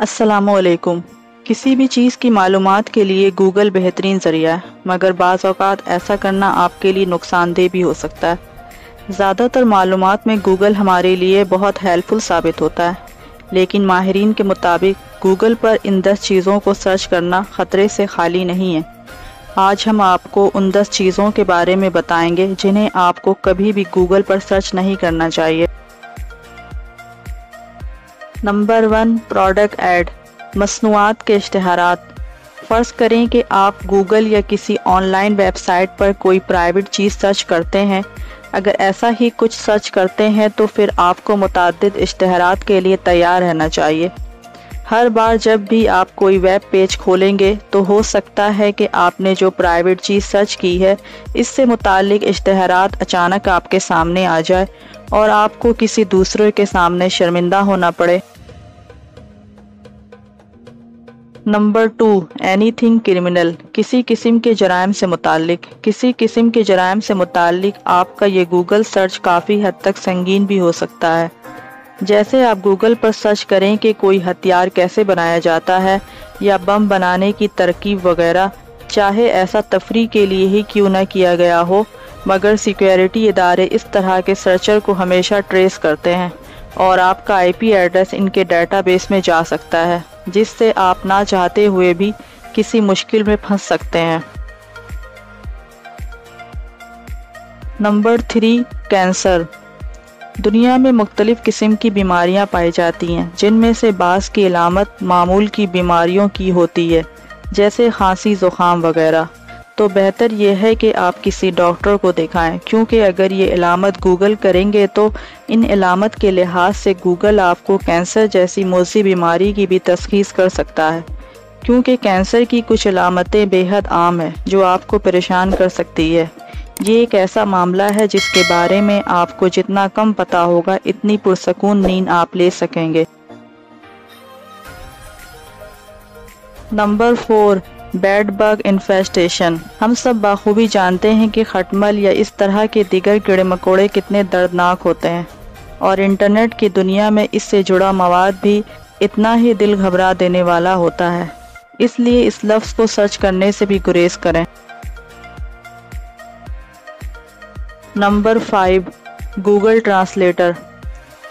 अस्सलामु अलैकुम। किसी भी चीज़ की मालूमात के लिए गूगल बेहतरीन ज़रिया है, मगर बाज़ औक़ात ऐसा करना आपके लिए नुकसानदेह भी हो सकता है। ज़्यादातर मालूमात में गूगल हमारे लिए बहुत हेल्पफुल साबित होता है, लेकिन माहिरीन के मुताबिक गूगल पर इन 10 चीज़ों को सर्च करना ख़तरे से खाली नहीं है। आज हम आपको उन 10 चीज़ों के बारे में बताएंगे जिन्हें आपको कभी भी गूगल पर सर्च नहीं करना चाहिए। नंबर 1, प्रोडक्ट ऐड, मसनूआत के इश्तिहारात। फ़र्ज़ करें कि आप गूगल या किसी ऑनलाइन वेबसाइट पर कोई प्राइवेट चीज़ सर्च करते हैं। अगर ऐसा ही कुछ सर्च करते हैं तो फिर आपको मुतअद्दिद इश्तिहारात के लिए तैयार रहना चाहिए। हर बार जब भी आप कोई वेब पेज खोलेंगे तो हो सकता है कि आपने जो प्राइवेट चीज़ सर्च की है इससे मुताल्लिक इश्तिहारात अचानक आपके सामने आ जाए और आपको किसी दूसरे के सामने शर्मिंदा होना पड़े। नंबर 2, एनीथिंग क्रिमिनल, किसी किस्म के जराइम से मुताल्लिक। किसी किस्म के जराइम से मुताल्लिक आपका ये गूगल सर्च काफ़ी हद तक संगीन भी हो सकता है। जैसे आप गूगल पर सर्च करें कि कोई हथियार कैसे बनाया जाता है या बम बनाने की तरकीब वगैरह, चाहे ऐसा तफरीह के लिए ही क्यों न किया गया हो, मगर सिक्योरिटी इदारे इस तरह के सर्चर को हमेशा ट्रेस करते हैं और आपका आईपी एड्रेस इनके डेटाबेस में जा सकता है, जिससे आप ना चाहते हुए भी किसी मुश्किल में फंस सकते हैं। Number 3, cancer. दुनिया में मुख्तलिफ किस्म की बीमारियां पाई जाती हैं, जिनमें से बाज़ की अलामत मामूल की बीमारियों की होती है, जैसे खांसी, ज़ुकाम वगैरह। तो बेहतर यह है कि आप किसी डॉक्टर को दिखाएं, क्योंकि अगर ये अलामत गूगल करेंगे तो इन अलामत के लिहाज से गूगल आपको कैंसर जैसी मोज़ी बीमारी की भी तशख़ीस कर सकता है, क्योंकि कैंसर की कुछ अलामतें बेहद आम हैं जो आपको परेशान कर सकती है। ये एक ऐसा मामला है जिसके बारे में आपको जितना कम पता होगा इतनी पुरसकून नींद आप ले सकेंगे। Number 4, bed bug infestation. हम सब बाखूबी जानते हैं कि खटमल या इस तरह के दीगर कीड़े मकोड़े कितने दर्दनाक होते हैं, और इंटरनेट की दुनिया में इससे जुड़ा मवाद भी इतना ही दिल घबरा देने वाला होता है। इसलिए इस लफ्ज़ को सर्च करने से भी गुरेज करें। Number 5, Google translator.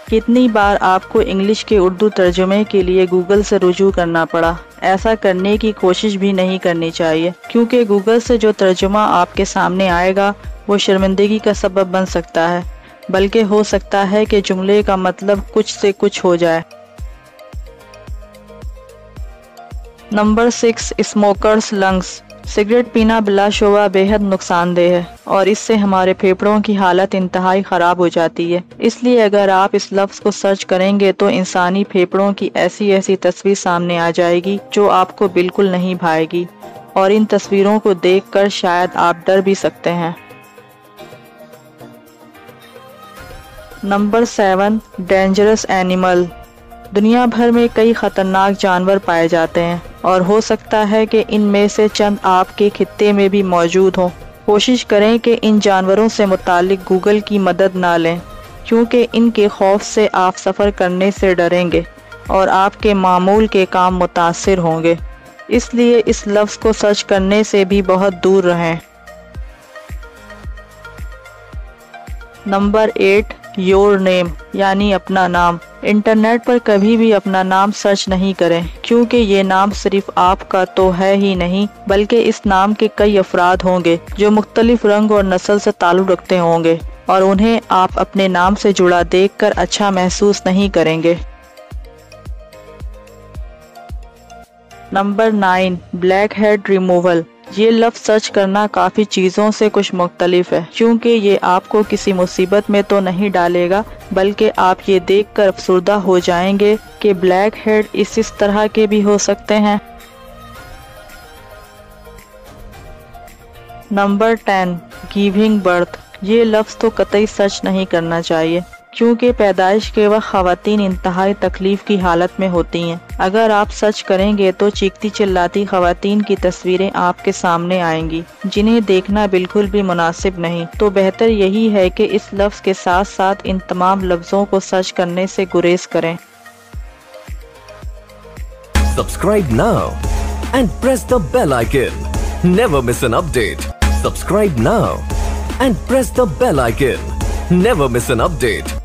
कितनी बार आपको इंग्लिश के उर्दू तर्जुमे के लिए गूगल से रुजू करना पड़ा। ऐसा करने की कोशिश भी नहीं करनी चाहिए, क्योंकि गूगल से जो तर्जुमा आपके सामने आएगा वो शर्मिंदगी का सबब बन सकता है, बल्कि हो सकता है कि जुमले का मतलब कुछ से कुछ हो जाए। Number 6, smokers lungs. सिगरेट पीना बिलाशुबा बेहद नुकसानदेह है और इससे हमारे फेफड़ों की हालत इंतहाई ख़राब हो जाती है। इसलिए अगर आप इस लफ्ज़ को सर्च करेंगे तो इंसानी फेफड़ों की ऐसी ऐसी तस्वीर सामने आ जाएगी जो आपको बिल्कुल नहीं भाएगी, और इन तस्वीरों को देखकर शायद आप डर भी सकते हैं। Number 7, dangerous animal. दुनिया भर में कई ख़तरनाक जानवर पाए जाते हैं और हो सकता है कि इनमें से चंद आपके खित्ते में भी मौजूद हों। कोशिश करें कि इन जानवरों से मुतालिक गूगल की मदद ना लें, क्योंकि इनके खौफ से आप सफ़र करने से डरेंगे और आपके मामूल के काम मुतासिर होंगे। इसलिए इस लफ्ज़ को सर्च करने से भी बहुत दूर रहें। नंबर 8, योर नेम, यानी अपना नाम। इंटरनेट पर कभी भी अपना नाम सर्च नहीं करें, क्योंकि ये नाम सिर्फ आपका तो है ही नहीं, बल्कि इस नाम के कई अफराद होंगे जो मुख्तलिफ रंग और नस्ल से ताल्लुक़ रखते होंगे, और उन्हें आप अपने नाम से जुड़ा देखकर अच्छा महसूस नहीं करेंगे। Number 9, black head removal. ये लफ्ज़ सर्च करना काफ़ी चीज़ों से कुछ मुख्तलिफ है, क्योंकि ये आपको किसी मुसीबत में तो नहीं डालेगा, बल्कि आप ये देखकर अफसुर्दा हो जाएंगे कि ब्लैक हेड इस तरह के भी हो सकते हैं। Number 10, giving birth. ये लफ्ज़ तो कतई सर्च नहीं करना चाहिए, क्योंकि पैदाइश के वक्त ख़वातीन इंतहाई तकलीफ़ की हालत में होती हैं। अगर आप सर्च करेंगे तो चीखती चिल्लाती ख़वातीन की तस्वीरें आपके सामने आएंगी, जिन्हें देखना बिल्कुल भी मुनासिब नहीं। तो बेहतर यही है कि इस लफ्ज़ के साथ साथ इन तमाम लफ्ज़ों को सर्च करने से गुरेज करें। Subscribe now and press the bell icon. Never miss an update. Subscribe now and press the bell icon. Never miss an update.